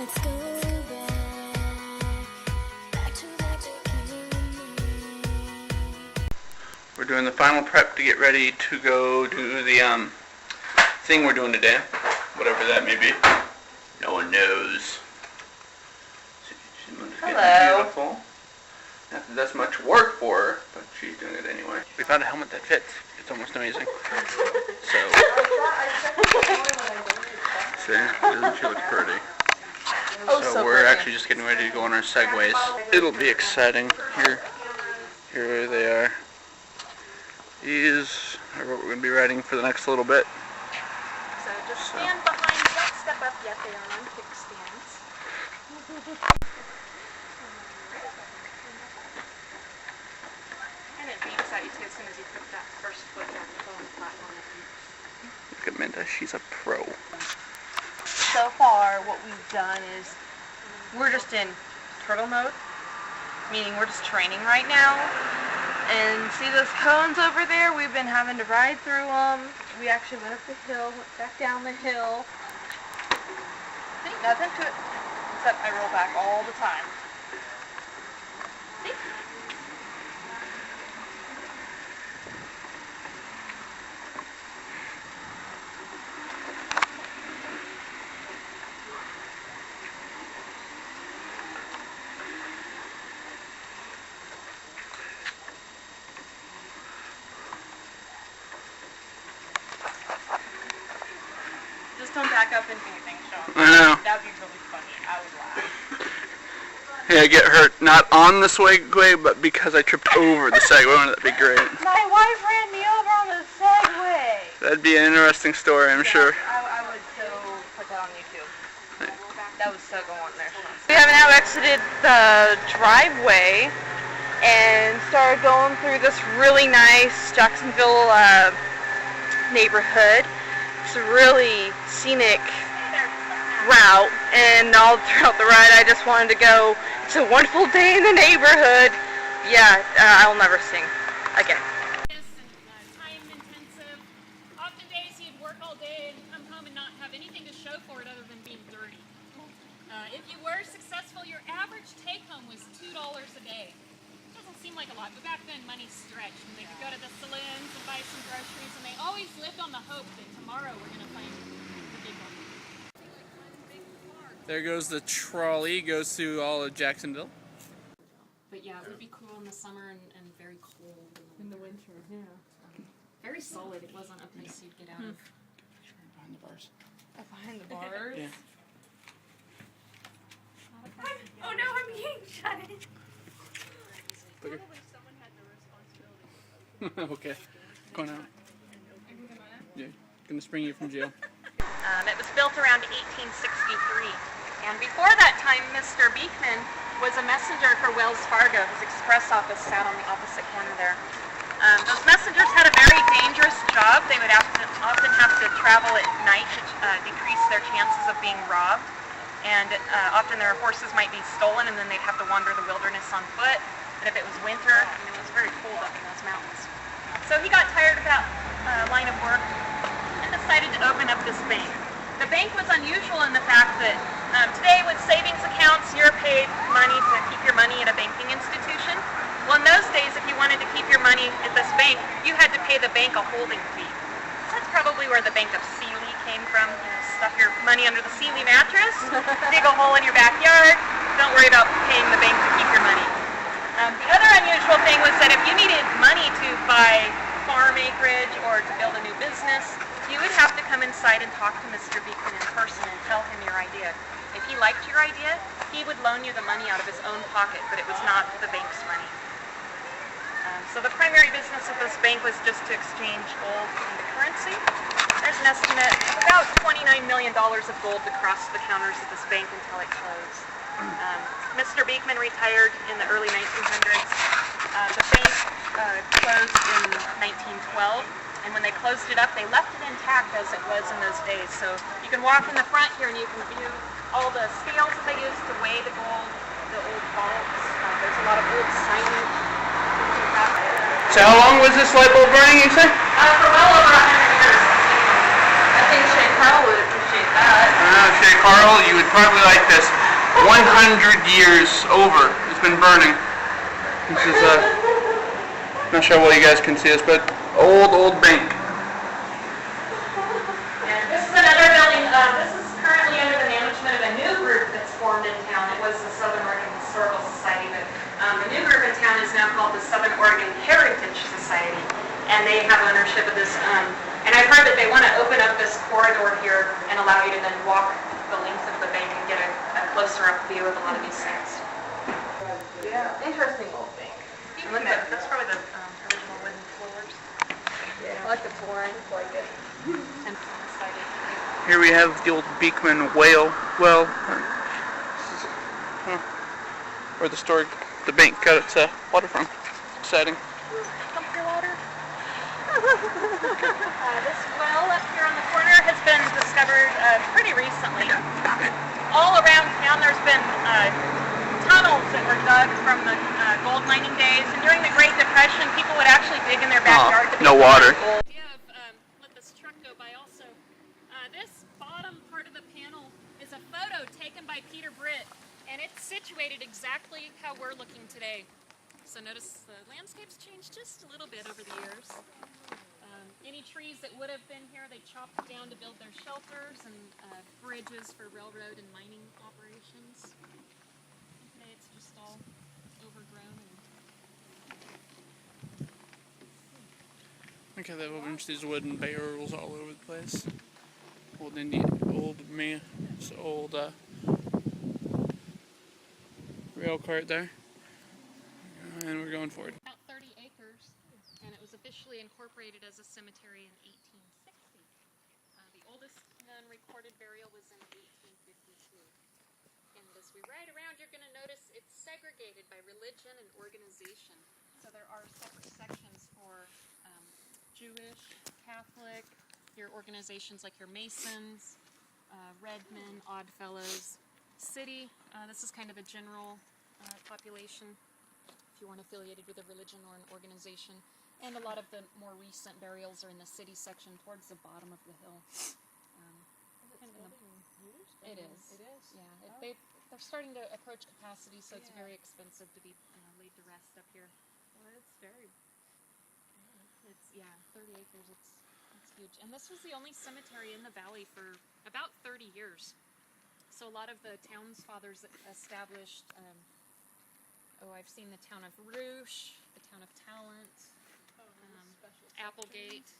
Let's go back to what you came. We're doing the final prep to get ready to go do the thing we're doing today, whatever that may be. No one knows. Hello. Beautiful. Not that that's much work for her, but she's doing it anyway. We found a helmet that fits. It's almost amazing. So, see, doesn't she look pretty? So we're actually just getting ready to go on our segways. It'll be exciting. Here they are. These are what we're going to be riding for the next little bit. So just stand behind, don't step up yet, they are on kickstands. And it beeps at you too as soon as you put that first foot down on the platform. Look at Minda, she's a pro. So far, what we've done is we're just in turtle mode, meaning we're just training right now. And see those cones over there? We've been having to ride through them. We actually went up the hill, went back down the hill. See, nothing to it, except I roll back all the time. See? Just don't back up into anything, Sean. I know. That would be really funny. I would laugh. Yeah, I get hurt not on the Segway, but because I tripped over the Segway. Wouldn't that be great? My wife ran me over on the Segway. That'd be an interesting story, I'm sure. I would so put that on YouTube. That was so going there, Sean. We have now exited the driveway and started going through this really nice Jacksonville neighborhood. It's a really scenic route, and all throughout the ride I just wanted to go, it's a wonderful day in the neighborhood. Yeah, I'll never sing again. Time intensive. Often days you'd work all day and come home and not have anything to show for it other than being dirty. If you were successful, your average take home was $2 a day. Doesn't seem like a lot, but back then money stretched, and they could go to the saloons and buy some groceries, and they always lived on the hope that tomorrow we're going to find the big one. There goes the trolley, goes through all of Jacksonville. But yeah, it would be cool in the summer and very cold In the winter, yeah. very solid. It wasn't a place you'd get out of. Behind the bars. Behind the bars? Yeah. Oh no, I'm being shut in. Okay. Going out. Yeah. Gonna spring you from jail. It was built around 1863. And before that time, Mr. Beekman was a messenger for Wells Fargo. His express office sat on the opposite corner there. Those messengers had a very dangerous job. They would often have to travel at night to decrease their chances of being robbed. And often their horses might be stolen, and then they'd have to wander the wilderness on foot. And if it was winter, it was very cold up in those mountains. So he got tired of that line of work and decided to open up this bank. The bank was unusual in the fact that today with savings accounts, you're paid money to keep your money at a banking institution. Well, in those days, if you wanted to keep your money at this bank, you had to pay the bank a holding fee. So that's probably where the Bank of Sealy came from. You know, stuff your money under the Sealy mattress, dig a hole in your backyard, don't worry about paying the bank to keep your money. The other unusual thing was that if you needed money to buy farm acreage or to build a new business, you would have to come inside and talk to Mr. Beekman in person and tell him your idea. If he liked your idea, he would loan you the money out of his own pocket, but it was not the bank's money. So the primary business of this bank was just to exchange gold into currency. There's an estimate of about $29 million of gold that crossed the counters of this bank until it closed. Mr. Beekman retired in the early 1900s. The bank closed in 1912, and when they closed it up, they left it intact as it was in those days. So you can walk in the front here and you can view all the scales that they used to weigh the gold, the old vaults. There's a lot of old signage. So how long was this light bulb burning, you say? For well over 100 years. I think Shay Carl would appreciate that. Shay Carl barrel, you would probably like this. 100 years over, it's been burning. This is not sure what you guys can see this, but old bank. And this is another building. This is currently under the management of a new group that's formed in town. It was the Southern Oregon Historical Society, but the new group in town is now called the Southern Oregon Heritage Society, and they have ownership of this. And I've heard that they want to open up this corridor here and allow you to then walk the length of the bank and get a closer up view of a lot of these things. Yeah, interesting old bank. That's probably the original wooden floors. Yeah, I like the flooring, I like it. And on the side is Here we have the old Beekman whale well, where the bank got its water from. Exciting. pump your water. This well up here on the corner has been discovered pretty recently. All around town there's been tunnels that were dug from the gold mining days, and during the Great Depression people would actually dig in their backyard to no water. gold. idea of let this truck go by also. This bottom part of the panel is a photo taken by Peter Britt, and it's situated exactly how we're looking today. So notice the landscape's changed just a little bit over the years. Any trees that would have been here, they chopped down to build their shelters and bridges for railroad and mining operations. Today it's just all overgrown and Look how they have a bunch of these wooden barrels all over the place. Old rail cart there. And we're going forward. about 30 acres, and it was officially incorporated as a cemetery in 1860. The oldest known recorded burial was in 1852. And as we ride around, you're going to notice it's segregated by religion and organization. So there are separate sections for Jewish, Catholic, your organizations like your Masons, Redmen, Oddfellows, City. This is kind of a general population if you weren't affiliated with a religion or an organization. And a lot of the more recent burials are in the city section towards the bottom of the hill. It is. It is? Yeah. They're starting to approach capacity, so it's very expensive to be laid to rest up here. Well, it's very... It's, 30 acres. It's huge. And this was the only cemetery in the valley for about 30 years. So a lot of the townsfathers that established... I've seen the town of Rouge, the town of Talent, Applegate.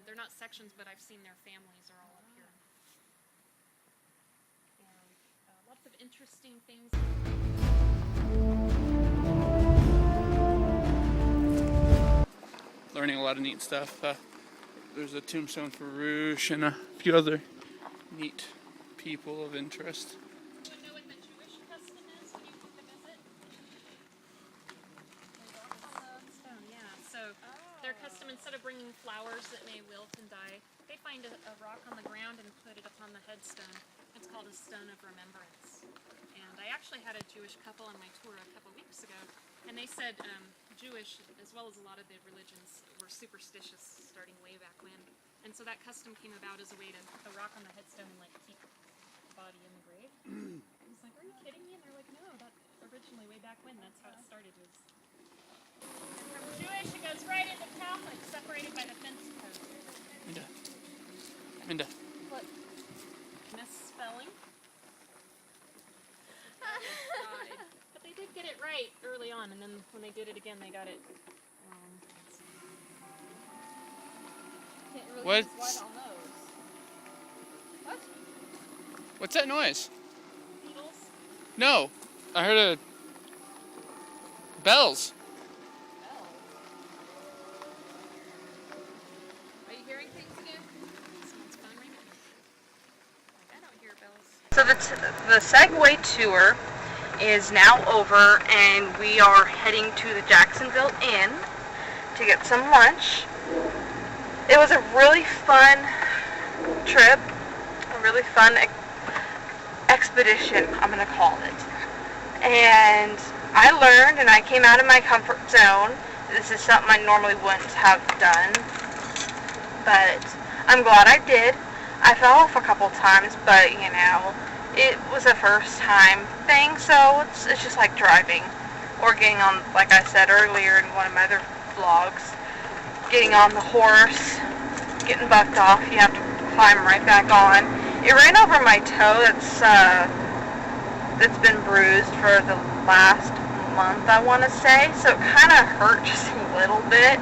They're not sections, but I've seen their families are all up here. And lots of interesting things. Learning a lot of neat stuff. There's a tombstone for Rouge and a few other neat people of interest. Do you know what the Jewish custom is when you take a visit? So their custom, instead of bringing flowers that may wilt and die, they find a rock on the ground and put it upon the headstone. It's called a stone of remembrance. And I actually had a Jewish couple on my tour a couple weeks ago, and they said Jewish, as well as a lot of the religions, were superstitious starting way back when. And so that custom came about as a way to put the rock on the headstone and like keep the body in the grave. I was like, are you kidding me? And they're like, no, that originally way back when, that's how it started. Was from Jewish, it goes right into Catholic, separated by the fence post. Minda. What? Misspelling? But they did get it right early on, and then when they did it again, they got it wrong. Can't really What? use white on those. What? What's that noise? Beatles. No, I heard bells. Are you hearing things again? Someone's phone ringing. I don't hear bells. So the Segway tour is now over, and we are heading to the Jacksonville Inn to get some lunch. It was a really fun trip, a really fun expedition, I'm going to call it. And I learned, and I came out of my comfort zone. This is something I normally wouldn't have done, but I'm glad I did. I fell off a couple times, but you know, it was a first time thing, so it's just like driving or getting on, like I said earlier in one of my other vlogs, getting on the horse, getting bucked off, you have to climb right back on. It ran over my toe that's been bruised for the last month, I want to say, so it kind of hurt just a little bit,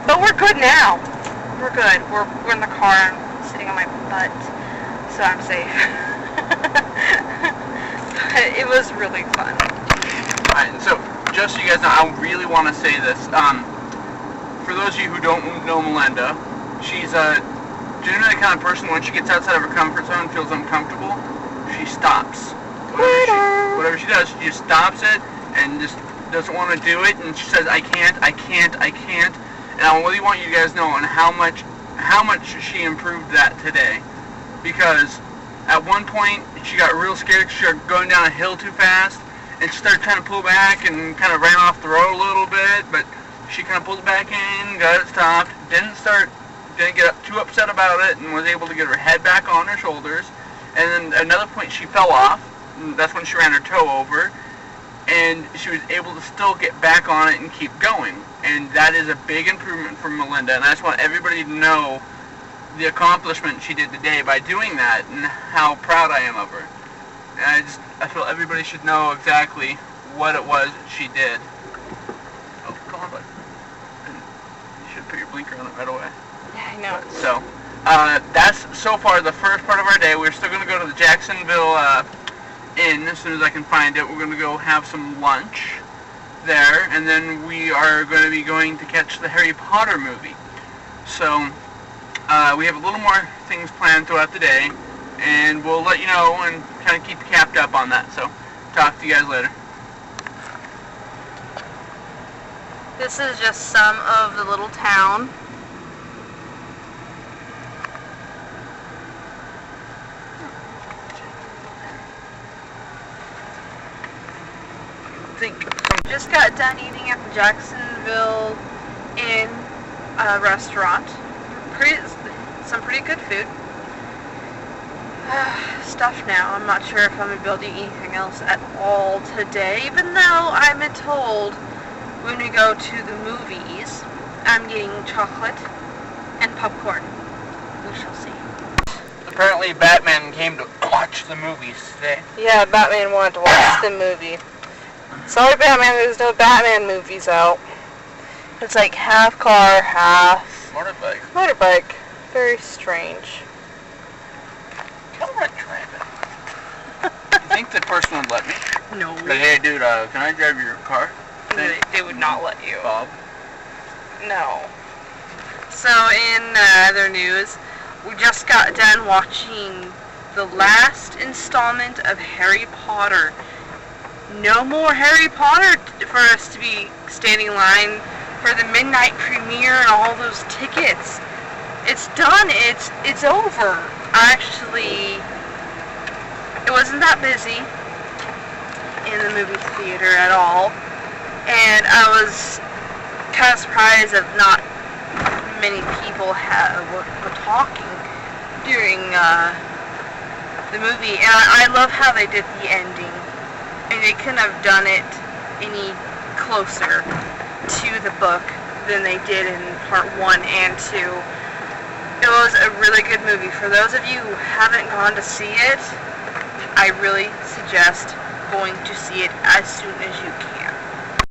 but we're good now. We're good. We're in the car. I'm sitting on my butt, so I'm safe. But it was really fun. Alright, so just so you guys know, I really want to say this. For those of you who don't know Melinda, she's generally the kind of person when she gets outside of her comfort zone and feels uncomfortable, she stops. Whatever she does, she just stops it and just doesn't want to do it, and she says, I can't. And I really want you guys to know on how much she improved that today. Because at one point, she got real scared because she started going down a hill too fast, and she started trying to pull back and kind of ran off the road a little bit, but she kind of pulled it back in, got it stopped, didn't get too upset about it, and was able to get her head back on her shoulders. And then another point, she fell off, and that's when she ran her toe over, and she was able to still get back on it and keep going. And that is a big improvement from Melinda, and I just want everybody to know the accomplishment she did today by doing that, and how proud I am of her. And I feel everybody should know exactly what it was she did. Oh, come on, bud. You should put your blinker on it right away. Yeah, I know. So, that's so far the first part of our day. We're still going to go to the Jacksonville Inn as soon as I can find it. We're going to go have some lunch there, and then we are going to be going to catch the Harry Potter movie. So, we have a little more things planned throughout the day, and we'll let you know and kind of keep you capped up on that. So, talk to you guys later. This is just some of the little town. Just got done eating at the Jacksonville Inn restaurant. Some pretty good food. Stuff now. I'm not sure if I'm going to be able to eat anything else at all today, even though I'm told when we go to the movies, I'm getting chocolate and popcorn. We shall see. Apparently Batman came to watch the movies today. Yeah, Batman wanted to watch the movie. Sorry, Batman, there's no Batman movies out. It's like half car, half motorbike. Very strange. Come on, drive it. You think the person would let me? No. But hey, dude, can I drive your car? They would not let you. Bob? No. So, in other news, we just got done watching the last installment of Harry Potter. No more Harry Potter for us to be standing in line for the midnight premiere and all those tickets. It's done. It's over. Actually, it wasn't that busy in the movie theater at all, and I was kind of surprised that not many people were talking during the movie. And I love how they did the ending. And they couldn't have done it any closer to the book than they did in part 1 and 2. It was a really good movie. For those of you who haven't gone to see it, I really suggest going to see it as soon as you can.